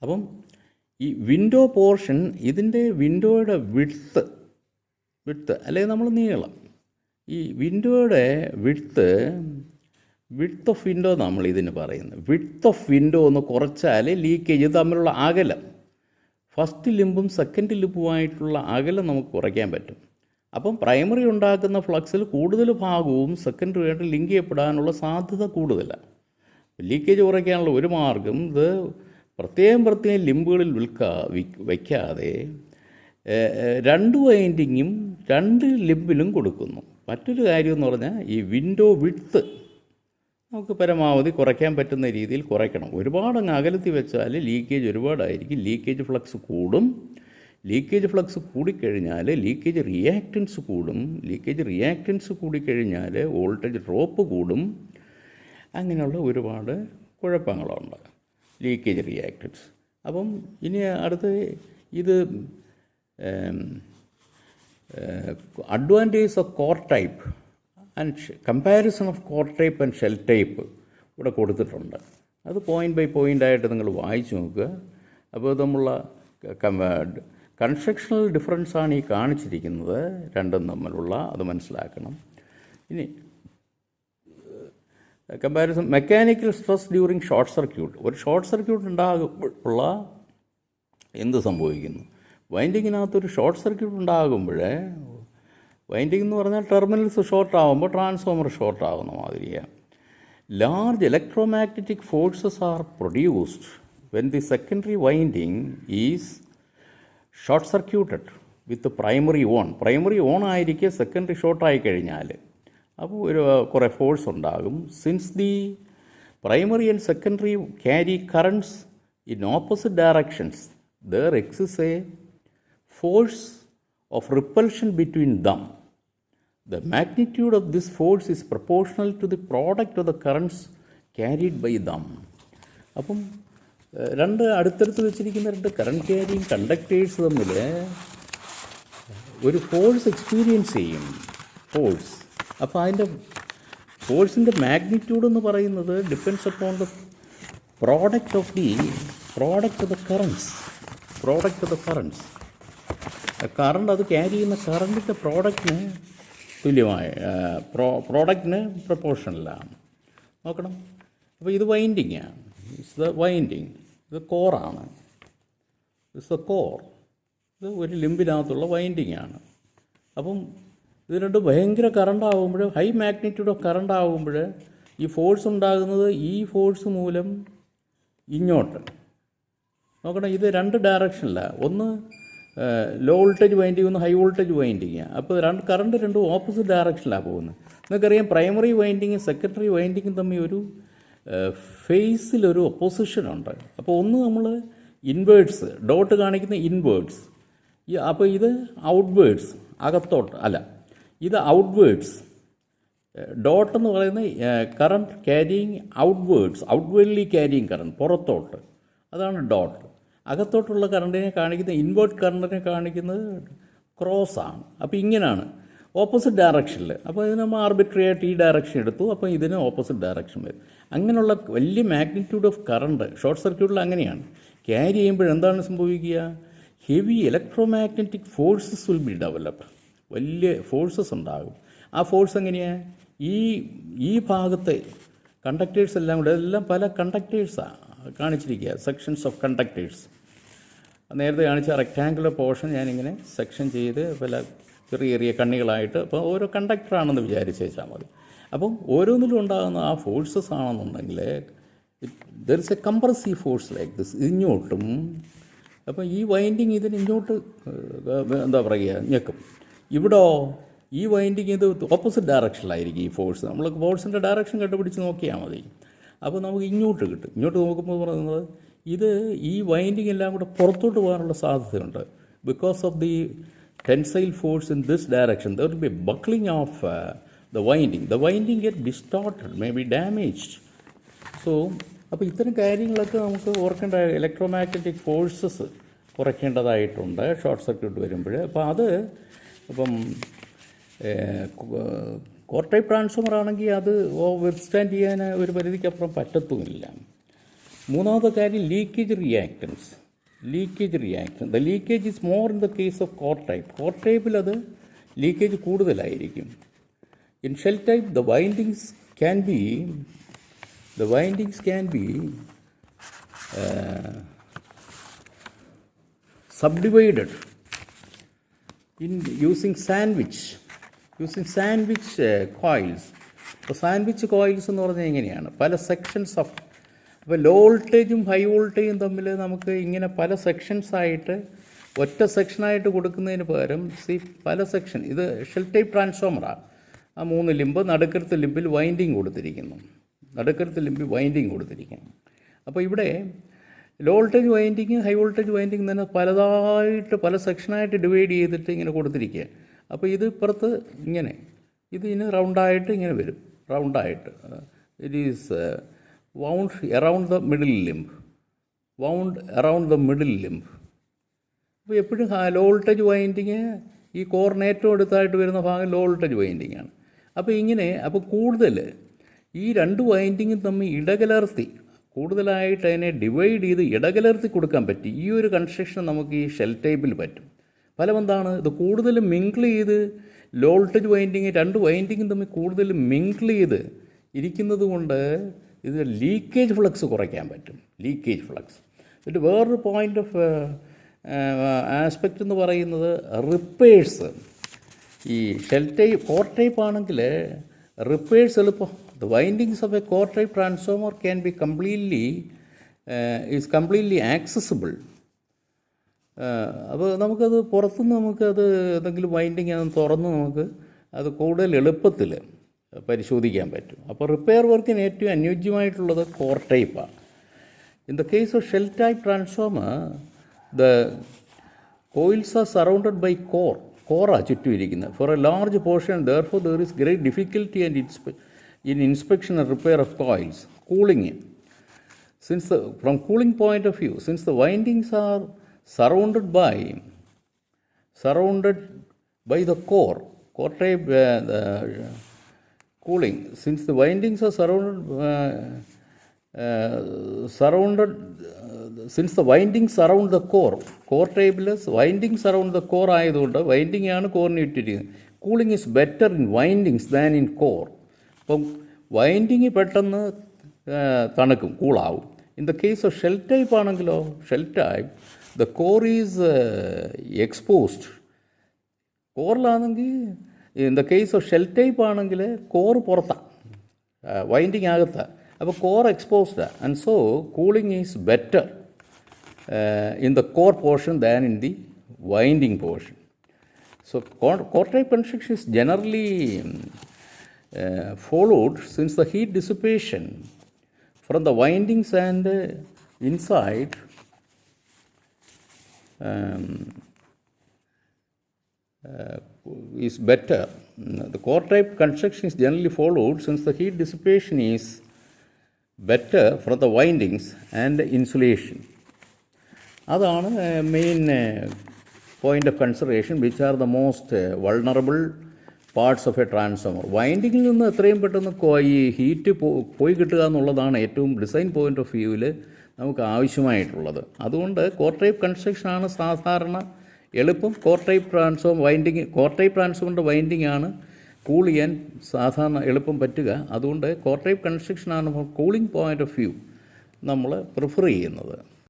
അപ്പം ഈ window portion, ഇതിൻ്റെ വിൻഡോയുടെ വിഡ്ത്ത് അല്ലെങ്കിൽ നമ്മൾ നീളം, ഈ വിൻഡോയുടെ വിഡ്ത്ത് ഓഫ് വിൻഡോ നമ്മൾ ഇതിന് പറയുന്നത്. വിഡ്ത്ത് ഓഫ് വിൻഡോ ഒന്ന് കുറച്ചാൽ ലീക്കേജ് തമ്മിലുള്ള അകലം, ഫസ്റ്റ് ലിമ്പും സെക്കൻഡ് ലിമ്പുമായിട്ടുള്ള അകലം നമുക്ക് കുറയ്ക്കാൻ പറ്റും. അപ്പം പ്രൈമറി ഉണ്ടാക്കുന്ന ഫ്ലക്സിൽ കൂടുതൽ ഭാഗവും സെക്കൻഡറി ആയിട്ട് ലിങ്ക് ചെയ്യപ്പെടാനുള്ള സാധ്യത കൂടുതലാണ്. ലീക്കേജ് കുറയ്ക്കാനുള്ള ഒരു മാർഗം ഇത് പ്രത്യേകം ലിമ്പുകളിൽ വയ്ക്കാതെ രണ്ട് വൈൻഡിങ്ങും രണ്ട് ലിമ്പിലും കൊടുക്കുന്നു. മറ്റൊരു കാര്യം എന്ന് പറഞ്ഞാൽ ഈ വിൻഡോ വിഡ്ത്ത് നമുക്ക് പരമാവധി കുറയ്ക്കാൻ പറ്റുന്ന രീതിയിൽ കുറയ്ക്കണം. ഒരുപാടങ്ങ് അകലത്തിൽ വെച്ചാൽ ലീക്കേജ് ഒരുപാടായിരിക്കും, ലീക്കേജ് ഫ്ലക്സ് കൂടും. ലീക്കേജ് ഫ്ലക്സ് കൂടിക്കഴിഞ്ഞാൽ ലീക്കേജ് റിയാക്റ്റൻസ് കൂടും. ലീക്കേജ് റിയാക്റ്റൻസ് കൂടിക്കഴിഞ്ഞാൽ വോൾട്ടേജ് ഡ്രോപ്പ് കൂടും. അങ്ങനെയുള്ള ഒരുപാട് കുഴപ്പങ്ങളുണ്ട് ലീക്കേജ് റിയാക്റ്റൻസ്. അപ്പം ഇനി അടുത്ത് ഇത് advantage of core type and comparison of core type and shell type ഇവിടെ കൊടുത്തിട്ടുണ്ട്. അത് പോയിൻ്റ് ബൈ പോയിൻ്റ് ആയിട്ട് നിങ്ങൾ വായിച്ചു നോക്കുക. അപ്പോൾ തമ്മിലുള്ള കൺസ്ട്രക്ഷണൽ ഡിഫറൻസാണ് ഈ കാണിച്ചിരിക്കുന്നത് രണ്ടും തമ്മിലുള്ള, അത് മനസ്സിലാക്കണം. ഇനി comparison mechanical stress during short circuit. ഒരു ഷോർട്ട് സർക്യൂട്ട് ഉണ്ടാകുമ്പോഴുള്ള എന്ത് സംഭവിക്കുന്നു? വൈൻഡിങ്ങിനകത്തൊരു ഷോർട്ട് സർക്യൂട്ട് ഉണ്ടാകുമ്പോൾ, വൈൻഡിങ് എന്ന് പറഞ്ഞാൽ ടെർമിനൽസ് ഷോർട്ട് ആകുമ്പോൾ ട്രാൻസ്ഫോമർ ഷോർട്ട് ആകുന്ന മാതിരിയാണ്. Large electromagnetic forces are produced when the secondary winding is short circuited with primary on ആയിരിക്കെ സെക്കൻഡറി ഷോർട്ടായി കഴിഞ്ഞാൽ അപ്പോൾ കുറേ ഫോഴ്സ് ഉണ്ടാകും. Since the primary and secondary carry currents in opposite directions there exist a force of repulsion between them. The magnitude of this force is proportional to the product of the currents carried by them. അപ്പം രണ്ട് അടുത്തടുത്ത് വെച്ചിരിക്കുന്ന രണ്ട് current carrying conductors തമ്മിൽ ഒരു force experience ചെയ്യും. Force, അപ്പോൾ അതിൻ്റെ ഫോഴ്സിൻ്റെ മാഗ്നിറ്റ്യൂഡ് എന്ന് പറയുന്നത് depends upon the product of the currents. Current, അത് ക്യാരി ചെയ്യുന്ന കറണ്ടിൻ്റെ പ്രോഡക്റ്റിന് തുല്യമായ പ്രോഡക്റ്റിന് പ്രൊപ്പോർഷണലാണ്. നോക്കണം. അപ്പോൾ ഇത് വൈൻഡിങ്ങാണ്. ഇത് കോറാണ്. കോർ ഇത് ഒരു ലിമ്പിനകത്തുള്ള വൈൻഡിങ്ങാണ്. അപ്പം ഇത് രണ്ട് ഭയങ്കര കറണ്ട് ആകുമ്പോൾ, ഹൈ മാഗ്നിറ്റ്യൂഡ് ഓഫ് കറണ്ട് ആകുമ്പോൾ ഈ ഫോഴ്സ് ഉണ്ടാകുന്നത് ഈ ഫോഴ്സ് മൂലം ഇങ്ങോട്ട്. നോക്കണം, ഇത് രണ്ട് ഡയറക്ഷനിലാണ്. ഒന്ന് ലോ വോൾട്ടേജ് വൈൻഡിങ്, ഒന്ന് ഹൈ വോൾട്ടേജ് വൈൻഡിങ്. അപ്പോൾ കറണ്ട് രണ്ടും ഓപ്പോസിറ്റ് ഡയറക്ഷനിലാണ് പോകുന്നത്. നിങ്ങൾക്കറിയാം പ്രൈമറി വൈൻഡിങ്ങും സെക്കൻഡറി വൈൻഡിങ്ങും തമ്മിൽ ഒരു ഫേസിലൊരു ഒപ്പോസിഷനുണ്ട്. അപ്പോൾ ഒന്ന് നമ്മൾ ഇൻവേർട്സ്, ഡോട്ട് കാണിക്കുന്ന ഇൻവേർട്സ്, അപ്പോൾ ഇത് ഔട്ട്വേർഡ്സ്, അകത്തോട്ട് അല്ല, ഇത് ഔട്ട്വേർഡ്സ്. ഡോട്ട് എന്ന് പറയുന്നത് current carrying outwardly carrying current, പുറത്തോട്ട്, അതാണ് ഡോട്ട്. അകത്തോട്ടുള്ള കറണ്ടിനെ കാണിക്കുന്ന, ഇൻവേർട്ട് കറണ്ടിനെ കാണിക്കുന്നത് ക്രോസാണ്. അപ്പോൾ ഇങ്ങനെയാണ് ഓപ്പോസിറ്റ് ഡയറക്ഷനിൽ. അപ്പോൾ ഇതിന് നമ്മൾ ആർബിട്രറി ആയിട്ട് ഈ ഡയറക്ഷൻ എടുത്തു, അപ്പോൾ ഇതിന് ഓപ്പോസിറ്റ് ഡയറക്ഷൻ വരും. അങ്ങനെയുള്ള വലിയ മാഗ്നിറ്റ്യൂഡ് ഓഫ് കറണ്ട് ഷോർട്ട് സർക്യൂട്ടിൽ അങ്ങനെയാണ്. ക്യാരി ചെയ്യുമ്പോൾ എന്താണ് സംഭവിക്കുക? Heavy electromagnetic forces will be developed. വലിയ ഫോഴ്സസ് ഉണ്ടാകും. ആ ഫോഴ്സ് എങ്ങനെയാണ്? ഈ ഭാഗത്തെ കണ്ടക്ടേഴ്സ് എല്ലാം കൂടെ, എല്ലാം പല കണ്ടക്ടേഴ്സാണ് കാണിച്ചിരിക്കുക, സെക്ഷൻസ് ഓഫ് കണ്ടക്ടേഴ്സ്. നേരത്തെ കാണിച്ച റെക്റ്റാങ്കുലർ പോർഷൻ ഞാനിങ്ങനെ സെക്ഷൻ ചെയ്ത് പല ചെറിയ കണ്ണികളായിട്ട്, അപ്പോൾ ഓരോ കണ്ടക്ടറാണെന്ന് വിചാരിച്ച് വെച്ചാൽ മതി. അപ്പം ഓരോന്നിലും ഉണ്ടാകുന്ന ആ ഫോഴ്സസ് ആണെന്നുണ്ടെങ്കിൽ there is A compressive force like this, ഇങ്ങോട്ടും. അപ്പം ഈ വൈൻഡിങ് ഇതിന് ഇങ്ങോട്ട് എന്താ പറയുക, ഞെക്കും. ഇവിടോ ഈ വൈൻഡിങ് ഇത് ഓപ്പോസിറ്റ് ഡയറക്ഷനിലായിരിക്കും ഈ ഫോഴ്സ്. നമ്മൾ ഫോഴ്സിൻ്റെ ഡയറക്ഷൻ കണ്ടുപിടിച്ച് നോക്കിയാൽ മതി. അപ്പോൾ നമുക്ക് ഇങ്ങോട്ട് കിട്ടും. ഇങ്ങോട്ട് നോക്കുമ്പോൾ പറയുന്നത് ഈ വൈൻഡിങ് എല്ലാം കൂടെ പുറത്തോട്ട് പോകാനുള്ള സാധ്യതയുണ്ട്. Because of the tensile force in this direction there will be buckling of the winding get distorted, may be damaged. So അപ്പോൾ ഇത്തരം കാര്യങ്ങളൊക്കെ നമുക്ക് ഓർക്കേണ്ട. ഇലക്ട്രോമാഗ്നറ്റിക് ഫോഴ്സസ് കുറയ്ക്കേണ്ടതായിട്ടുണ്ട് ഷോർട്ട് സർക്യൂട്ട് വരുമ്പോൾ. അപ്പോൾ അത് ഇപ്പം കോർ ടൈപ്പ് ട്രാൻസ്ഫോമർ ആണെങ്കിൽ അത് വിത്ത്സ്റ്റാൻഡ് ചെയ്യാൻ ഒരു പരിധിക്കപ്പുറം പറ്റത്തുമില്ല. മൂന്നാമത്തെ കാര്യം leakage reactance. The leakage is more in the case of core type. Core ടൈപ്പിൽ അത് ലീക്കേജ് കൂടുതലായിരിക്കും. In shell type the windings can be subdivided in using sandwich coils. അപ്പോൾ സാൻഡ്വിച്ച് കോയിൽസ് എന്ന് പറഞ്ഞാൽ എങ്ങനെയാണ്, പല സെക്ഷൻസ് ഓഫ്, അപ്പോൾ ലോ വോൾട്ടേജും ഹൈ വോൾട്ടേജും തമ്മിൽ നമുക്ക് ഇങ്ങനെ പല സെക്ഷൻസായിട്ട് ഒറ്റ സെക്ഷനായിട്ട് കൊടുക്കുന്നതിന് പകരം പല സെക്ഷൻ, ഇത് ഷെൽ ടൈപ്പ് ട്രാൻസ്ഫോമറാണ്. ആ 3 ലിമ്പ് നടുക്കരത്തെ ലിമ്പിൽ വൈൻഡിങ് കൊടുത്തിരിക്കുന്നു. അപ്പോൾ ഇവിടെ low voltage winding high voltage winding തന്നെ പല സെക്ഷനായിട്ട് ഡിവൈഡ് ചെയ്തിട്ട് ഇങ്ങനെ കൊടുത്തിരിക്കുക. അപ്പോൾ ഇത് ഇപ്പുറത്ത് ഇങ്ങനെ, ഇത് ഇനി റൗണ്ടായിട്ട് ഇങ്ങനെ വരും, റൗണ്ടായിട്ട്. It is wound around the middle limb. അപ്പോൾ എപ്പോഴും ലോ വോൾട്ടേജ് വൈൻഡിങ് ഈ കോറിന് ഏറ്റവും അടുത്തായിട്ട് വരുന്ന ഭാഗം ലോ വോൾട്ടേജ് വൈൻഡിങ് ആണ്. അപ്പോൾ കൂടുതൽ ഈ 2 വൈൻഡിങ്ങും തമ്മിൽ കൂടുതലായിട്ട് അതിനെ ഡിവൈഡ് ചെയ്ത് ഇടകലർത്തി കൊടുക്കാൻ പറ്റി. ഈ ഒരു കൺസ്ട്രക്ഷൻ നമുക്ക് ഈ ഷെൽ ടൈപ്പിൽ പറ്റും. ഫലം എന്താണ്, ഇത് കൂടുതലും മിങ്കിൾ ചെയ്ത് ലോ വോൾട്ടേജ് വൈൻഡിങ് 2 വൈൻഡിങ്ങും തമ്മിൽ കൂടുതലും മിങ്കിൾ ചെയ്ത് ഇരിക്കുന്നത് കൊണ്ട് ഇത് ലീക്കേജ് ഫ്ലക്സ് കുറയ്ക്കാൻ പറ്റും. എന്നിട്ട് വേറൊരു പോയിൻ്റ് ഓഫ് ആസ്പെക്റ്റ് എന്ന് പറയുന്നത് റിപ്പയേഴ്സ്. ഈ ഷെൽ ടൈപ്പ് കോർ ടൈപ്പ് ആണെങ്കിൽ റിപ്പയേഴ്സ് എളുപ്പം. The windings of A core type transformer can be completely accessible. അപ്പോൾ നമുക്കത് പുറത്തുനിന്ന് നമുക്കത് എന്തെങ്കിലും വൈൻഡിങ് തുറന്ന് നമുക്ക് അത് കൂടുതൽ എളുപ്പത്തിൽ പരിശോധിക്കാൻ പറ്റും. അപ്പോൾ റിപ്പയർ വർക്കിന് ഏറ്റവും അനുയോജ്യമായിട്ടുള്ളത് കോർ ടൈപ്പാണ്. In the case of shell type transformer the coils are surrounded by കോറാണ് ചുറ്റും ഇരിക്കുന്നത്. For a large portion therefore there is great difficulty in inspection and repair of coils. Cooling, from cooling point of view, since the windings are surrounded by the core type, cooling, since the windings are since the windings surround the core type plus windings surround the core ആയതുകൊണ്ട് winding ആണ് കോറിന് ഇട്ടിരിക്കുന്നത്. Cooling is better in windings than in core. അപ്പം winding പെട്ടെന്ന് തണുക്കും, കൂളാവും. In the case of shell type ആണെങ്കിലോ, the core is exposed. കോറിലാണെങ്കിൽ in the case of shell type ആണെങ്കിൽ കോർ പുറത്താണ്, വൈൻഡിങ് അകത്താണ്. അപ്പോൾ core exposed, and so cooling is better in the core portion than in the winding portion. So core type construction is generally followed, since the heat dissipation from the windings and inside is better. The core type construction is generally followed since the heat dissipation is better from the windings and insulation. അതാണ് main point of consideration, which are the most vulnerable parts of a transformer. വൈൻഡിങ്ങിൽ നിന്ന് എത്രയും പെട്ടെന്ന് ഈ heat പോയി കിട്ടുക എന്നുള്ളതാണ് ഏറ്റവും ഡിസൈൻ പോയിൻ്റ് ഓഫ് വ്യൂവിൽ നമുക്ക് ആവശ്യമായിട്ടുള്ളത്. അതുകൊണ്ട് കോർ ടൈപ്പ് കൺസ്ട്രക്ഷനാണ് സാധാരണ എളുപ്പം. കോർ ടൈപ്പ് ട്രാൻസ്ഫോമറിൻ്റെ വൈൻഡിങ് ആണ് കൂൾ ചെയ്യാൻ സാധാരണ എളുപ്പം പറ്റുക. അതുകൊണ്ട് കോർ ടൈപ്പ് കൺസ്ട്രക്ഷനാണ് കൂളിംഗ് പോയിൻ്റ് ഓഫ് വ്യൂ നമ്മൾ പ്രിഫർ ചെയ്യുന്നത്.